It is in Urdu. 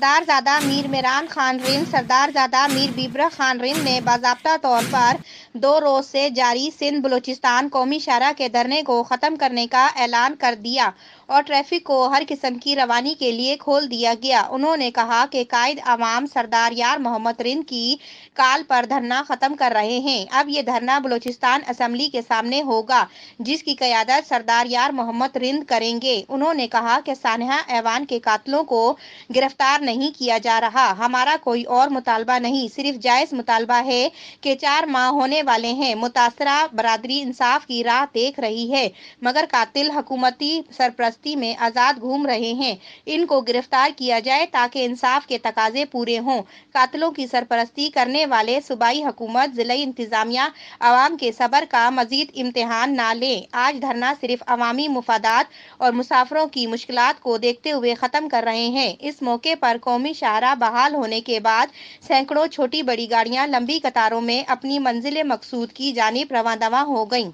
سردارزادہ میر میران خان رند سردارزادہ میر بیبرہ خان رند نے باضابطہ طور پر 2 روز سے جاری سندھ بلوچستان قومی شاہراہ کے دھرنے کو ختم کرنے کا اعلان کر دیا اور ٹریفک کو ہر قسم کی روانی کے لیے کھول دیا گیا۔ انہوں نے کہا کہ قائد عوام سردار یار محمد رند کی کال پر دھرنا ختم کر رہے ہیں۔ اب یہ دھرنا بلوچستان اسمبلی کے سامنے ہوگا، جس کی قیادت سردار یار محمد رند کریں گے۔ انہوں نے کہا کہ سانحہ ایوان کے قاتلوں کو گرفتار نہیں کیا جا رہا۔ ہمارا کوئی اور مطالبہ نہیں، صرف جائز مطالبہ ہے کہ 4 ماہ ہونے والے ہیں، متاثرہ برادری انصاف کی راہ دیکھ رہی ہے، مگر قاتل حکومتی سرپرستی میں آزاد گھوم رہے ہیں۔ ان کو گرفتار کیا جائے تاکہ انصاف کے تقاضے پورے ہوں۔ قاتلوں کی سرپرستی کرنے والے صوبائی حکومت، ضلعی انتظامیہ عوام کے صبر کا مزید امتحان نہ لیں۔ آج دھرنا صرف عوامی مفادات اور مسافروں کی مشکلات کو دیکھتے ہوئے ختم کر رہے ہیں۔ اس موقع پر قومی شاہراہ بحال ہونے کے بعد سینکڑوں چھوٹی بڑی گاڑیاں لمبی قطاروں میں اپنی منزل مقصود کی جانب رواں دواں ہو گئیں۔